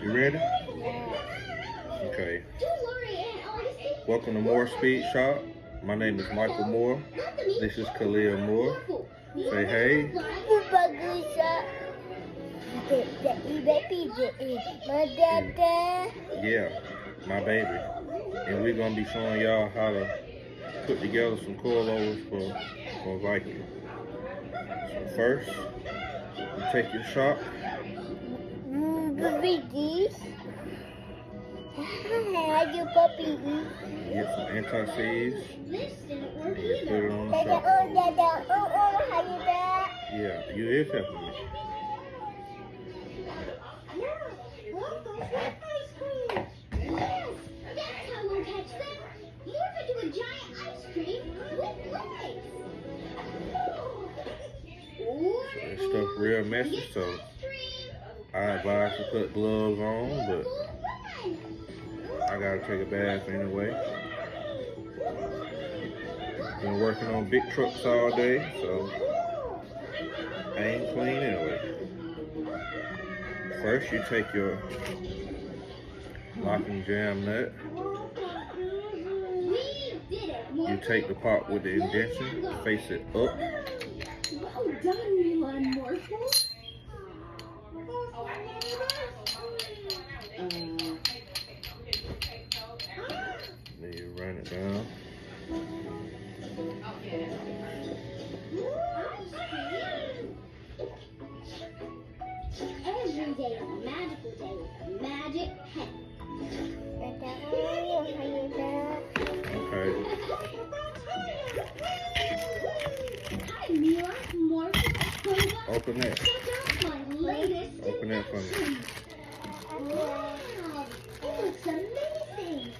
You ready? Okay. Welcome to Moore Speed Shop. My name is Michael Moore. This is Khalil Moore. Say hey. Yeah, my baby. And we're going to be showing y'all how to put together some coilovers for Viking. So first, you take your shock. Get some anti-seize. And you put it on the shock. Yeah, you is helping me. This stuff real messy, so I advise to put gloves on, but I gotta take a bath anyway. Been working on big trucks all day, so I ain't clean anyway. First, you take your locking jam nut. You take the part with the indentation, face it up. Well done, Milan Morphle. Then you run it down. Every day is a magical day with a magic pen. Okay. Hi, Mila. Morphle. Open that. Check out my latest Open that for me. Wow, it looks amazing.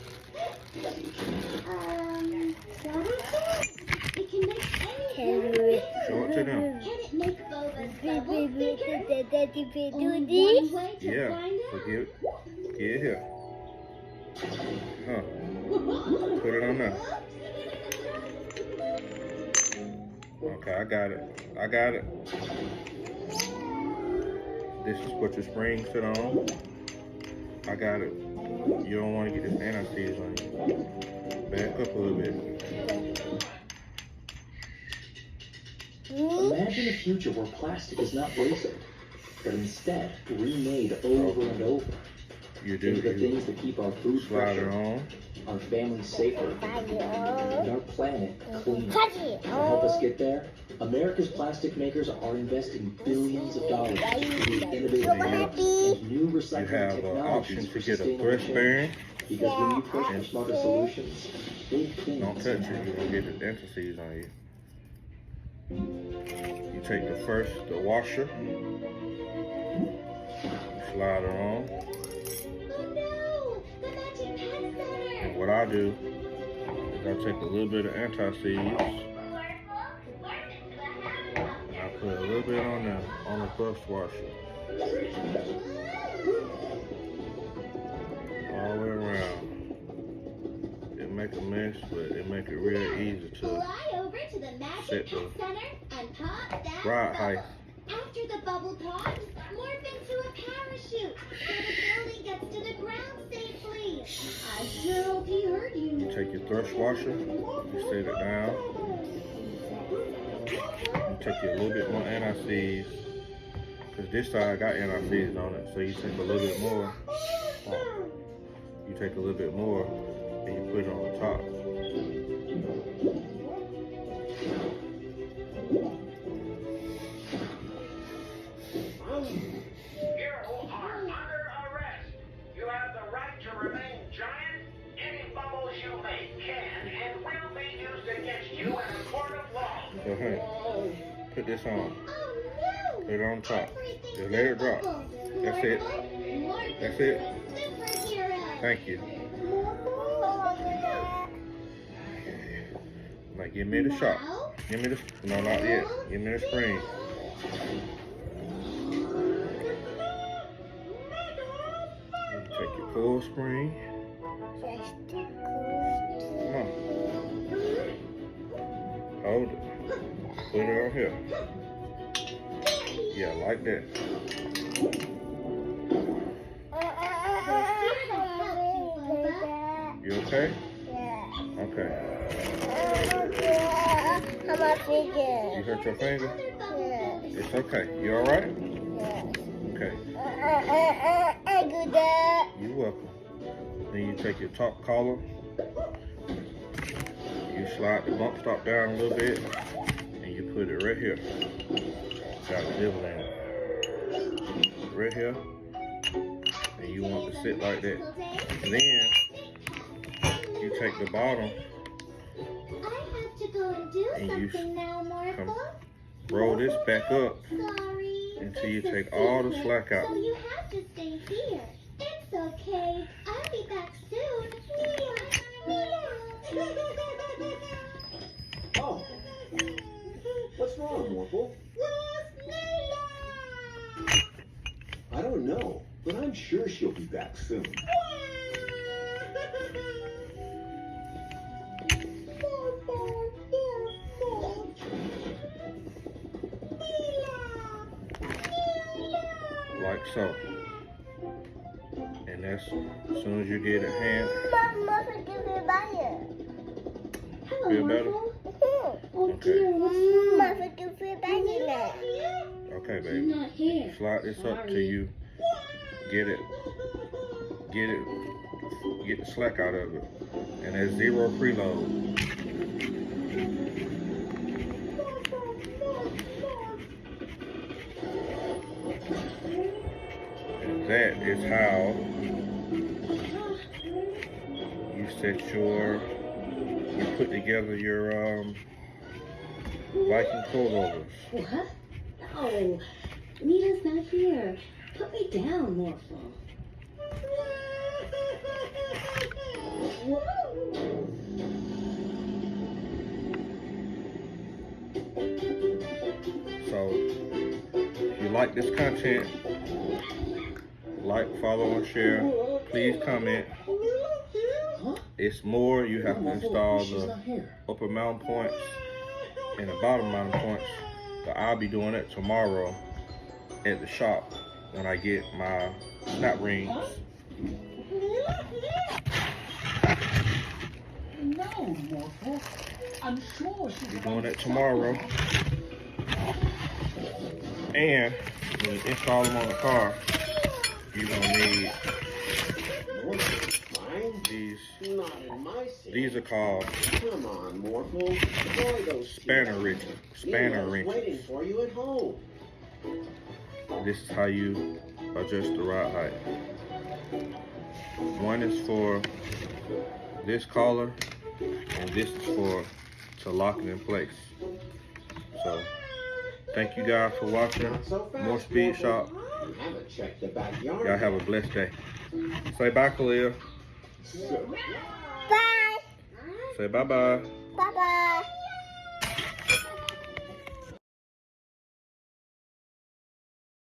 What is it? It can make anything. Show it to them. Can it make Boba's bubble bigger? Do Only this? one way to Yeah. find So out. get it here. Huh. Put it on there. Okay, I got it. I got it. This is what your spring sit on. I got it. You don't want to get this anti-seize on you. Back up a little bit. Imagine a future where plastic is not wasted, but instead remade over and over. You Think of the do. things that keep our food Slide it fresher, on. our families safer, and our planet cleaner. Touch To it. help us get there, America's plastic makers are investing billions of dollars in innovative products and new You recycling have an option technologies to for get a sustainable thresh change. bearing. Because when you push for smarter solutions, big things Don't touch it. You're going to get the anti-seize on you. You take the washer. Slide it on. Oh no! The magic pen center! And what I do is I take a little bit of anti-seize and I put a little bit on the brush washer. All the way around. It make a mess, but it make it real easy to Fly over to the set magic the pen center and pop that rod height. bubble. After the bubble pops, morph into a parachute so the building gets to the ground safely. I sure hope he heard you. You take your thrush washer, you set it down. You take a little bit more anti-seize, because this side got anti-seize on it, so you take a little bit more. You take a little bit more and you put it on the top. You are under arrest. You have the right to remain giant. Any bubbles you make can and will be used against you in a court of law. So honey, put this on. Oh no! Put it on top. Everything's Just let it drop. bubbles. That's it. Morphle That's is it. a superhero. Thank you. Now give me the shot. Now, Give me the, no, not yet. Give me the spring. You take your full spring. Come on. Hold it. Put it on here. Yeah, like that. okay? Yeah. Okay. How my finger? You hurt your finger? Yeah. It's okay. You alright? Yeah. Okay. I do that. You're welcome. Then you take your top collar. You slide the bump stop down a little bit. And you put it right here. Got a nibble in it. Right here. And you want to sit like that. Then you take the bottom I have to go and do and you something now, Morphle. roll this back up Sorry. until you It's a take all the secret, slack out. So you have to stay here. It's okay. I'll be back soon. Oh, what's wrong, Morphle? I don't know, but I'm sure she'll be back soon. Like so. And that's as soon as you get it hand. Mama, give me butter. Hello, Feel better? Morphle. Oh Okay. dear, what's wrong? Mama, give me butter now. Okay, She's baby. not here. Slide this up till you get the slack out of it. And there's 0 preload. And that is how you put together your Viking coilovers. What? No, Nita's not here. Put me down, Morphle. So, if you like this content, like, follow, and share. Please comment. It's more. You have to install the upper mounting points and the bottom mounting points. But I'll be doing it tomorrow at the shop when I get my snap rings. No, Morphle. I'm sure she's We're doing it tomorrow. And when you install them on the car, you're gonna need these. Not in my seat. These are called Come on, Morphle. Enjoy those spanner wrenches. Spanner waiting wrenches. for you at home. This is how you adjust the rod height. One is for this collar, and this is for to lock it in place. So, thank you guys for watching. Not so fast, More Speed Morphle. Shop. You haven't checked the backyard. Y'all have a blessed day. Say bye, Khalil. Bye. Say bye-bye. Bye-bye.